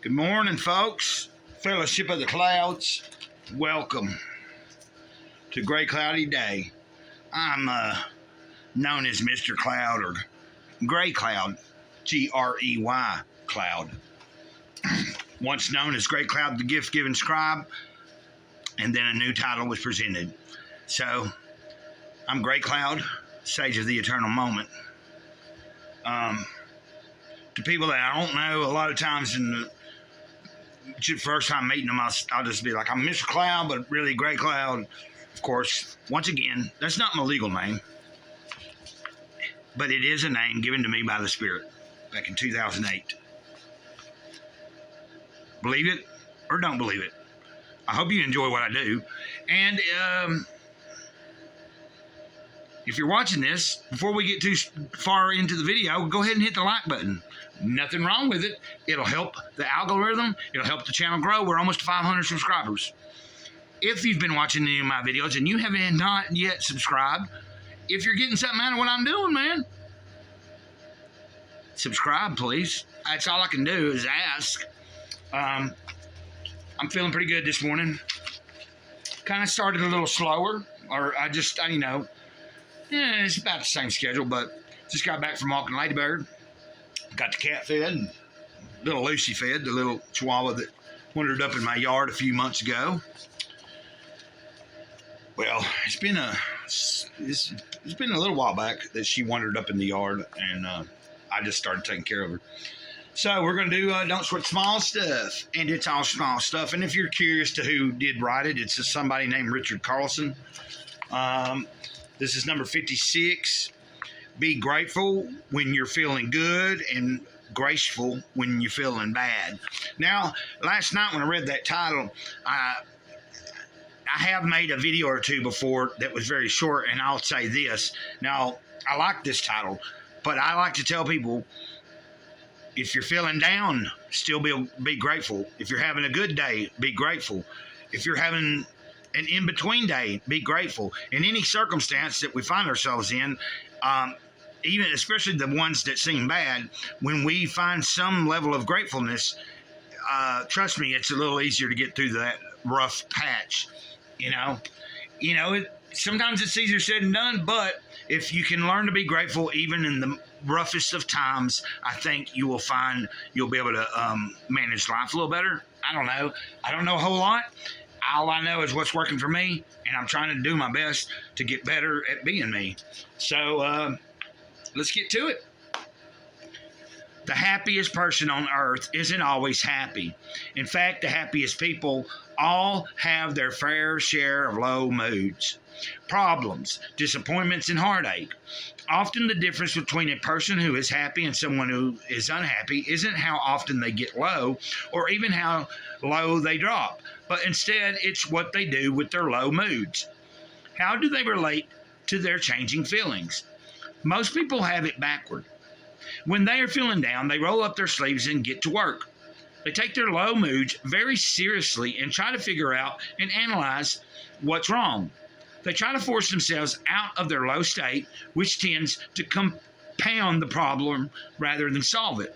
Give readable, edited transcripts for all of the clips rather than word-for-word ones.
Good morning, folks. Fellowship of the Clouds. Welcome to Gray Cloudy Day. I'm known as Mr. Cloud or Gray Cloud, Grey Cloud. Once known as Gray Cloud, the gift-giving scribe, and then a new title was presented. So, I'm Gray Cloud, Sage of the Eternal Moment. To people that I don't know, a lot of times in the first time meeting them, I'll just be like, I'm Mr. Cloud, but really Gray Cloud. Of course, once again, that's not my legal name, but it is a name given to me by the Spirit back in 2008. Believe it or don't believe it. I hope you enjoy what I do. And if you're watching this, before we get too far into the video, go ahead and hit the like button. Nothing wrong with it. It'll help the algorithm. It'll help the channel grow. We're almost 500 subscribers. If you've been watching any of my videos and you have not yet subscribed, if you're getting something out of what I'm doing, man, subscribe, please. That's all I can do is ask. I'm feeling pretty good this morning. Kind of started a little slower, or it's about the same schedule, but just got back from walking Ladybird. Got the cat fed, and little Lucy fed, the little chihuahua that wandered up in my yard a few months ago. Well, it's been a little while back that she wandered up in the yard, and I just started taking care of her. So we're going to do Don't Sweat Small Stuff, and it's all small stuff. And if you're curious to who did write it, it's somebody named Richard Carlson. This is number 56. Be grateful when you're feeling good and graceful when you're feeling bad. Now, last night when I read that title, I have made a video or two before that was very short, and I'll say this. Now, I like this title, but I like to tell people, if you're feeling down, still be grateful. If you're having a good day, be grateful. If you're having an in-between day, be grateful. In any circumstance that we find ourselves in, even especially the ones that seem bad, when we find some level of gratefulness, trust me, it's a little easier to get through that rough patch. Sometimes it's easier said than done, but if you can learn to be grateful even in the roughest of times, I think you will find you'll be able to manage life a little better. I don't know a whole lot. All I know is what's working for me, and I'm trying to do my best to get better at being me. So let's get to it. The happiest person on earth isn't always happy. In fact, the happiest people all have their fair share of low moods, problems, disappointments, and heartache. Often the difference between a person who is happy and someone who is unhappy isn't how often they get low or even how low they drop, but instead it's what they do with their low moods. How do they relate to their changing feelings? Most people have it backward. When they are feeling down, they roll up their sleeves and get to work. They take their low moods very seriously and try to figure out and analyze what's wrong. They try to force themselves out of their low state, which tends to compound the problem rather than solve it.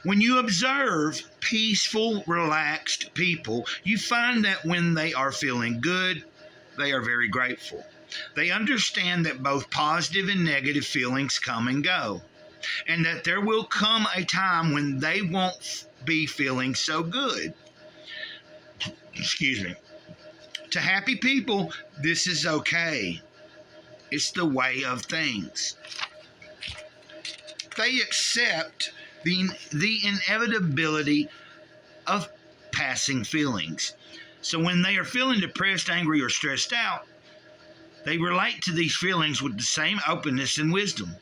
When you observe peaceful, relaxed people, you find that when they are feeling good, they are very grateful. They understand that both positive and negative feelings come and go, and that there will come a time when they won't be feeling so good. Excuse me. To happy people, this is okay. It's the way of things. They accept the inevitability of passing feelings. So when they are feeling depressed, angry, or stressed out, they relate to these feelings with the same openness and wisdom,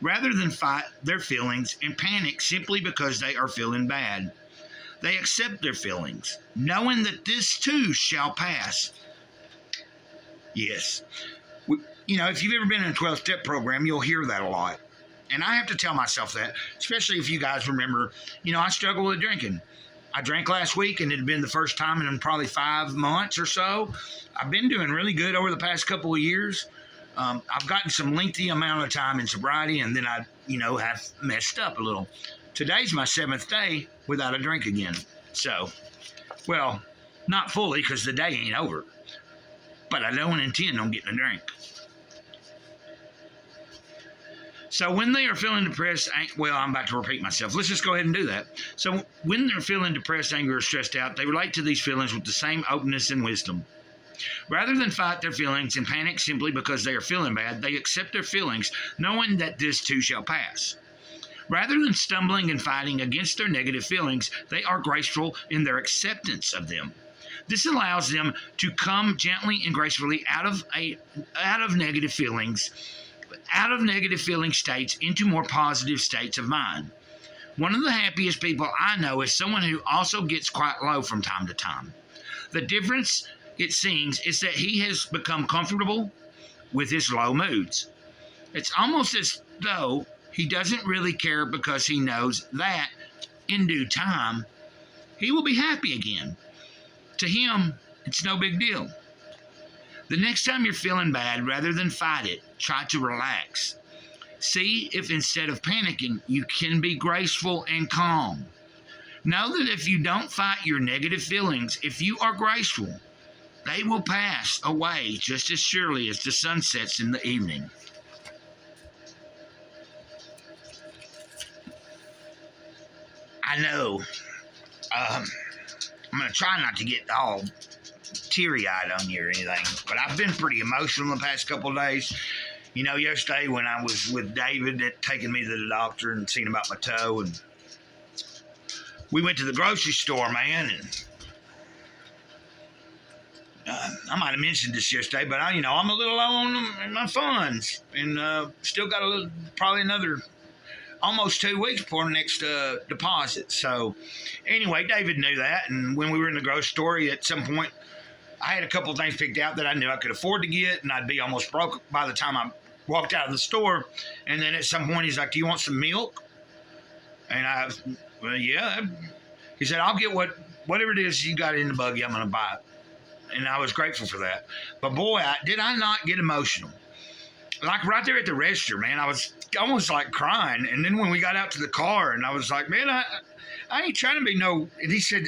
rather than fight their feelings and panic simply because they are feeling bad. They accept their feelings, knowing that this too shall pass. Yes. If you've ever been in a 12-step program, you'll hear that a lot. And I have to tell myself that, especially if you guys remember, I struggle with drinking. I drank last week, and it had been the first time in probably 5 months or so. I've been doing really good over the past couple of years. I've gotten some lengthy amount of time in sobriety, and then I, have messed up a little. Today's my 7th day without a drink again. So, well, not fully because the day ain't over, but I don't intend on getting a drink. So when they are feeling depressed, I'm about to repeat myself. Let's just go ahead and do that. So when they're feeling depressed, angry, or stressed out, they relate to these feelings with the same openness and wisdom. Rather than fight their feelings and panic simply because they are feeling bad, they accept their feelings, knowing that this too shall pass. Rather than stumbling and fighting against their negative feelings, they are graceful in their acceptance of them. This allows them to come gently and gracefully out of negative feelings, out of negative feeling states into more positive states of mind. One of the happiest people I know is someone who also gets quite low from time to time. The difference, it seems, is that he has become comfortable with his low moods. It's almost as though he doesn't really care because he knows that in due time he will be happy again. To him, it's no big deal. The next time you're feeling bad, rather than fight it, try to relax. See if instead of panicking, you can be graceful and calm. Know that if you don't fight your negative feelings, if you are graceful, they will pass away just as surely as the sun sets in the evening. I know. I'm going to try not to get all teary-eyed on you or anything, but I've been pretty emotional the past couple of days. You know, yesterday when I was with David, taking me to the doctor and seeing about my toe, and we went to the grocery store, man, and I might have mentioned this yesterday, but I'm a little low on my funds, and still got probably another almost 2 weeks before the next deposit. So anyway, David knew that, and when we were in the grocery store, at some point, I had a couple of things picked out that I knew I could afford to get, and I'd be almost broke by the time I walked out of the store. And then at some point, he's like, "Do you want some milk?" And yeah. He said, "I'll get whatever it is you got in the buggy, I'm going to buy it." And I was grateful for that. But boy, did I not get emotional. Like right there at the register, man, I was almost like crying. And then when we got out to the car, and I was like, "Man, I ain't trying to be no," and he said,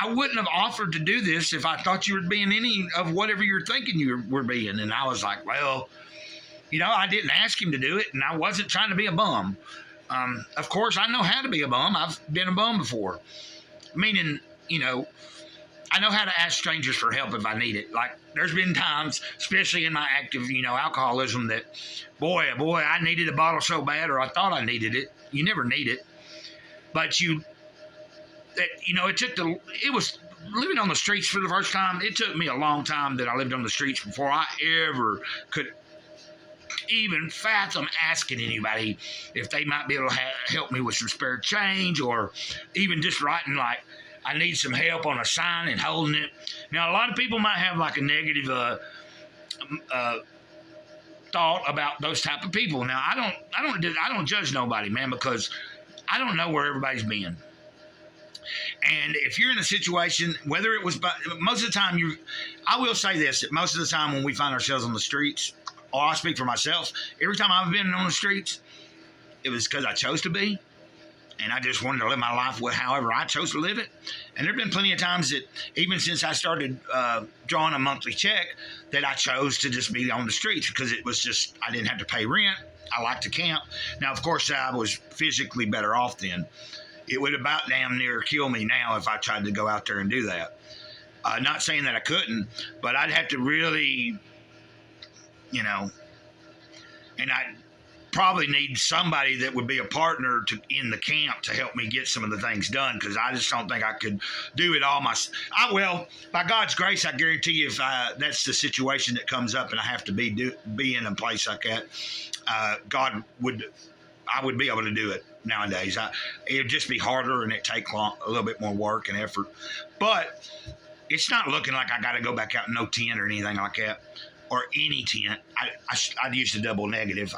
I wouldn't have offered to do this if I thought you were being any of whatever you're thinking you were being. And I was like, well, I didn't ask him to do it, and I wasn't trying to be a bum. Of course, I know how to be a bum. I've been a bum before. Meaning, I know how to ask strangers for help if I need it. Like, there's been times, especially in my active, alcoholism, that, boy, I needed a bottle so bad, or I thought I needed it. You never need it. But it was living on the streets for the first time. It took me a long time that I lived on the streets before I ever could even fathom asking anybody if they might be able to help me with some spare change, or even just writing like, "I need some help" on a sign and holding it. Now, a lot of people might have like a negative thought about those type of people. Now, I don't judge nobody, man, because I don't know where everybody's been. And if you're in a situation, whether it was, most of the time, I will say this, that most of the time when we find ourselves on the streets, or I'll speak for myself, every time I've been on the streets, it was because I chose to be. And I just wanted to live my life however I chose to live it. And there have been plenty of times that, even since I started drawing a monthly check, that I chose to just be on the streets because it was just, I didn't have to pay rent. I liked to camp. Now, of course, I was physically better off then. It would about damn near kill me now if I tried to go out there and do that. Not saying that I couldn't, but I'd have to really, and I'd probably need somebody that would be a partner in the camp to help me get some of the things done, because I just don't think I could do it all myself. By God's grace, I guarantee you, if that's the situation that comes up and I have to be in a place like that, I would be able to do it nowadays. It would just be harder, and it'd take a little bit more work and effort. But it's not looking like I got to go back out in no tent or anything like that, or any tent. I'd use the double negative.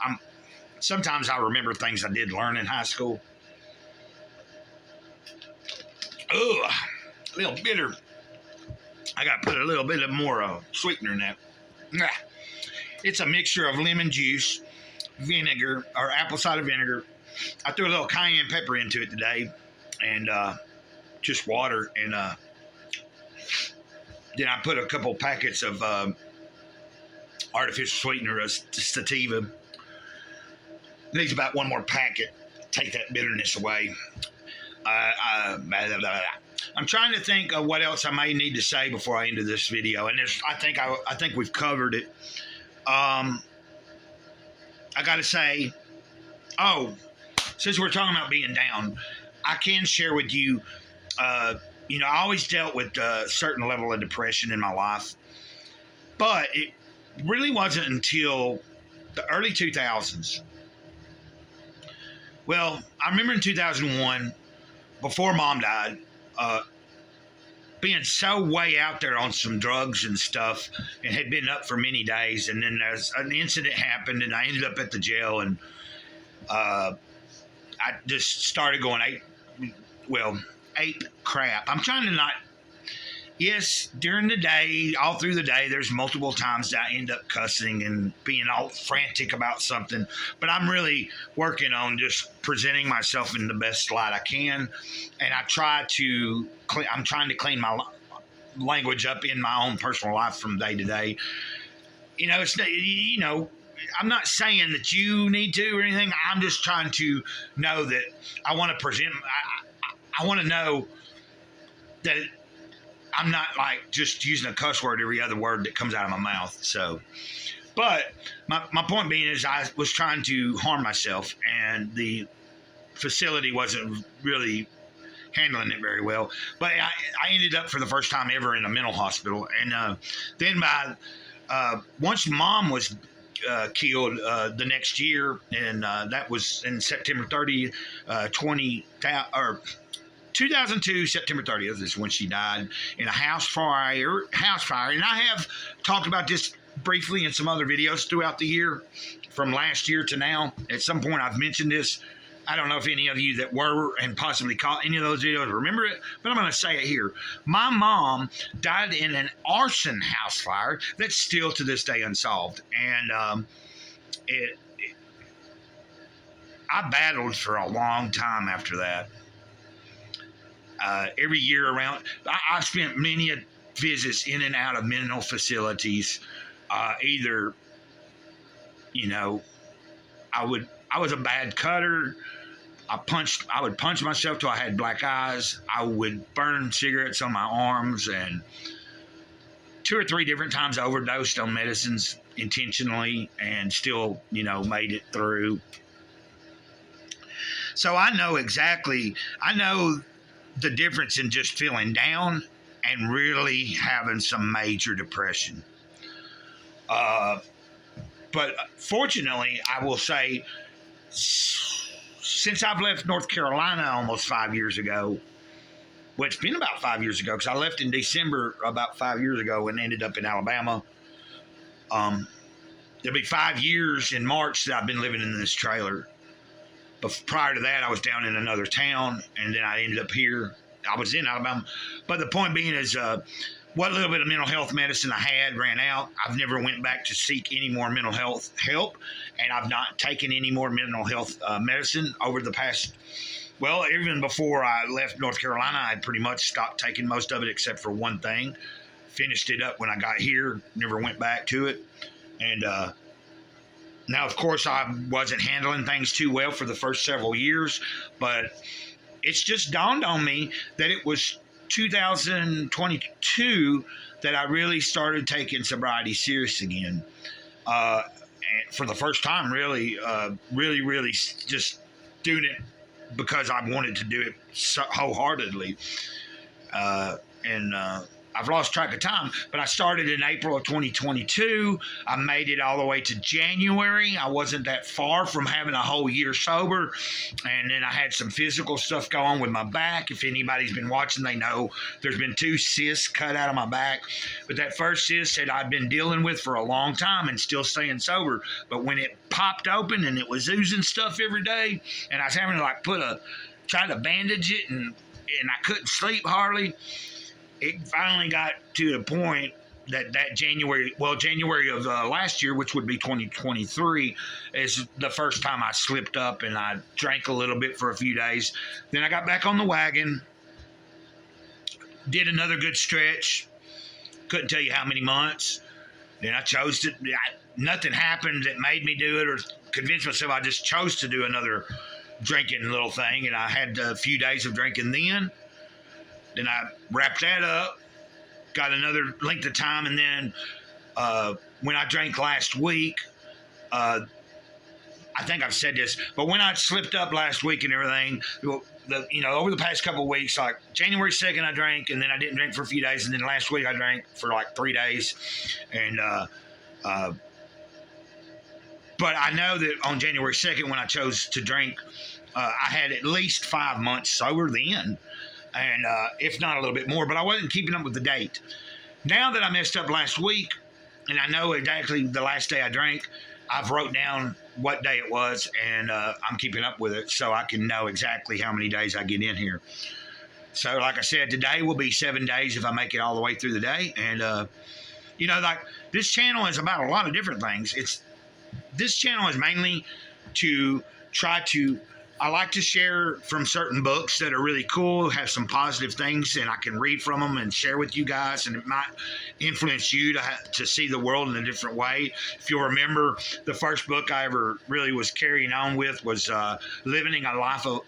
Sometimes I remember things I did learn in high school. Ugh, a little bitter. I got to put a little bit of more sweetener in that. It's a mixture of lemon juice, vinegar or apple cider vinegar. I threw a little cayenne pepper into it today, and just water, and then I put a couple packets of artificial sweetener, a sativa. Needs about one more packet. Take that bitterness away. I'm trying to think of what else I may need to say before I end this video, and I think we've covered it. I got to say, since we're talking about being down, I can share with you. I always dealt with a certain level of depression in my life, but it really wasn't until the early 2000s. Well, I remember in 2001, before Mom died, being so way out there on some drugs and stuff, and had been up for many days. And then there's an incident happened, and I ended up at the jail, and I just started going ape crap. I'm trying to not. Yes, during the day, all through the day, there's multiple times that I end up cussing and being all frantic about something. But I'm really working on just presenting myself in the best light I can. And I'm trying to clean my language up in my own personal life from day to day. I'm not saying that you need to or anything. I'm just trying to know that I want to present. I want to know that I'm not like just using a cuss word every other word that comes out of my mouth. So, but my point being is I was trying to harm myself, and the facility wasn't really handling it very well. But I ended up for the first time ever in a mental hospital. And then once Mom was killed the next year, and that was in September 30th, 2002, September 30th is when she died in a house fire. And I have talked about this briefly in some other videos throughout the year, from last year to now. At some point, I've mentioned this. I don't know if any of you that were and possibly caught any of those videos remember it, but I'm going to say it here. My mom died in an arson house fire that's still to this day unsolved. And I battled for a long time after that. Every year around, I spent many visits in and out of mental facilities. Either, I was a bad cutter. I would punch myself till I had black eyes. I would burn cigarettes on my arms, and 2 or 3 different times I overdosed on medicines intentionally, and still, made it through. So I know the difference in just feeling down and really having some major depression. But fortunately, I will say, since I've left North Carolina almost 5 years ago, well, it's been about 5 years ago, because I left in December about 5 years ago and ended up in Alabama. It'll be 5 years in March that I've been living in this trailer. But prior to that, I was down in another town, and then I ended up here. I was in Alabama. But the point being is, what little bit of mental health medicine I had ran out. I've never went back to seek any more mental health help, and I've not taken any more mental health medicine over the past, even before I left North Carolina, I pretty much stopped taking most of it except for one thing. Finished it up when I got here, never went back to it. And now, of course, I wasn't handling things too well for the first several years, but it's just dawned on me that it was 2022 that I really started taking sobriety serious again. And for the first time, really just doing it because I wanted to do it so wholeheartedly. I've lost track of time, but I started in April of 2022. I made it all the way to January. I wasn't that far from having a whole year sober. And then I had some physical stuff go on with my back. If anybody's been watching, they know there's been 2 cysts cut out of my back. But that first cyst that I'd been dealing with for a long time and still staying sober. But when it popped open and it was oozing stuff every day, and I was having to try to bandage it, and I couldn't sleep hardly. It finally got to the point that January of last year, which would be 2023, is the first time I slipped up and I drank a little bit for a few days. Then I got back on the wagon, did another good stretch. Couldn't tell you how many months. Then I chose to. Nothing happened that made me do it or convince myself. I just chose to do another drinking little thing, and I had a few days of drinking then. Then I wrapped that up, got another length of time, and then when I drank last week, I think I've said this, but when I slipped up last week and everything, over the past couple of weeks, like January 2nd, I drank, and then I didn't drink for a few days, and then last week I drank for like 3 days, and but I know that on January 2nd, when I chose to drink, I had at least 5 months sober then, and if not a little bit more, but I wasn't keeping up with the date. Now that I messed up last week, and I know exactly the last day I drank, I've wrote down what day it was, and I'm keeping up with it so I can know exactly how many days I get in here. So like I said, today will be 7 days if I make it all the way through the day. And, like this channel is about a lot of different things. This channel is mainly to try to, I like to share from certain books that are really cool, have some positive things, and I can read from them and share with you guys, and it might influence you to see the world in a different way. If you'll remember, the first book I ever really was carrying on with was Living a Life of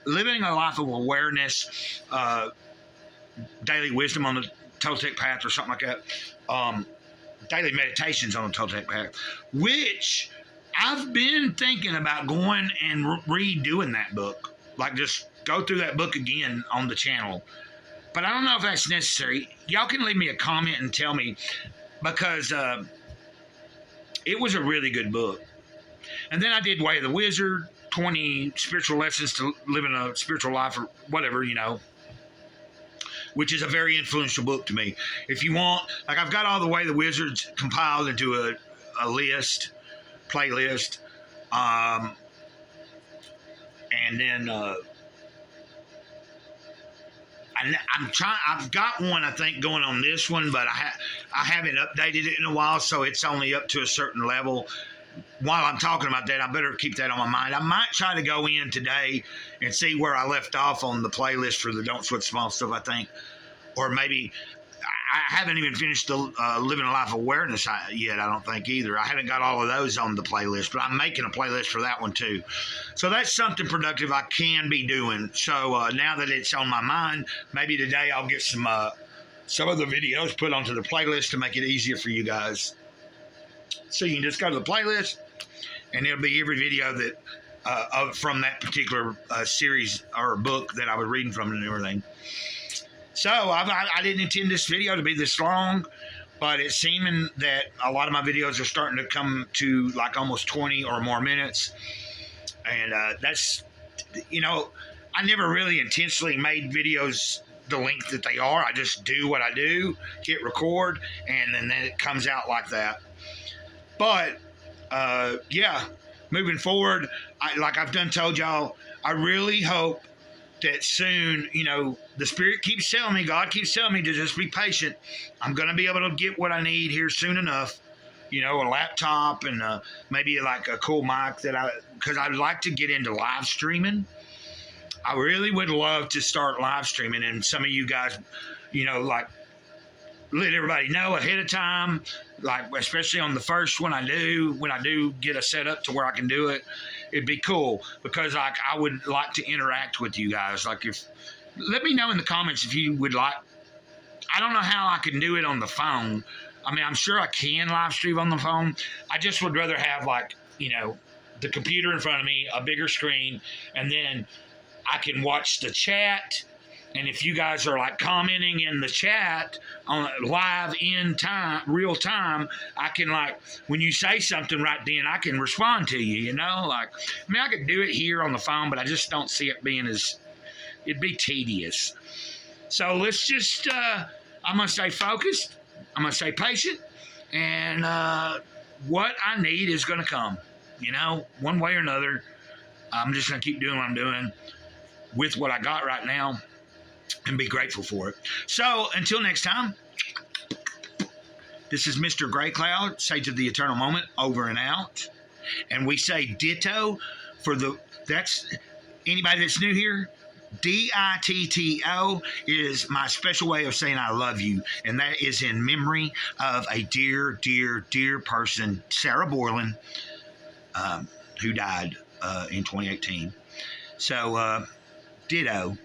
Awareness, Daily Wisdom on the Toltec Path, or something like that. Daily Meditations on the Toltec Path, which I've been thinking about going and redoing that book. Like, just go through that book again on the channel. But I don't know if that's necessary. Y'all can leave me a comment and tell me, because it was a really good book. And then I did Way of the Wizard, 20 Spiritual Lessons to Living a Spiritual Life, or whatever, which is a very influential book to me. If you want, like, I've got all the Way of the Wizards compiled into a list, playlist, and then I've got one, I think, going on this one, but I haven't updated it in a while, so it's only up to a certain level. While I'm talking about that, I better keep that on my mind. I might try to go in today and see where I left off on the playlist for the Don't Sweat Small Stuff, I think, or maybe I haven't even finished the Living a Life of Awareness yet, I don't think, either. I haven't got all of those on the playlist, but I'm making a playlist for that one, too. So that's something productive I can be doing. So now that it's on my mind, maybe today I'll get some of the videos put onto the playlist to make it easier for you guys. So you can just go to the playlist, and it'll be every video that from that particular series or book that I was reading from and everything. So I didn't intend this video to be this long, but it's seeming that a lot of my videos are starting to come to like almost 20 or more minutes. And that's, I never really intentionally made videos the length that they are. I just do what I do, hit record, and then it comes out like that. But, moving forward, like I've done told y'all, I really hope that soon, the Spirit keeps telling me, God keeps telling me to just be patient. I'm going to be able to get what I need here soon enough. A laptop and maybe like a cool mic because I'd like to get into live streaming. I really would love to start live streaming, and some of you guys, like, let everybody know ahead of time, like, especially on the first one when I do get a setup to where I can do it, it'd be cool, because like I would like to interact with you guys. Like, let me know in the comments if you would like. I don't know how I can do it on the phone. I mean, I'm sure I can live stream on the phone. I just would rather have, like, the computer in front of me, a bigger screen, and then I can watch the chat. And if you guys are like commenting in the chat on live in time, real time, I can, like, when you say something right then, I can respond to you, like, I mean, I could do it here on the phone, but I just don't see it being it'd be tedious. So let's just, I'm going to stay focused. I'm going to stay patient, and what I need is going to come, one way or another. I'm just going to keep doing what I'm doing with what I got right now, and be grateful for it. So until next time, This is Mr. Grey Cloud, Sage of the Eternal Moment, over and out. And we say ditto for that's anybody that's new here. DITTO is my special way of saying I love you, and that is in memory of a dear, dear, dear person, Sarah Borland, who died in 2018. So, ditto.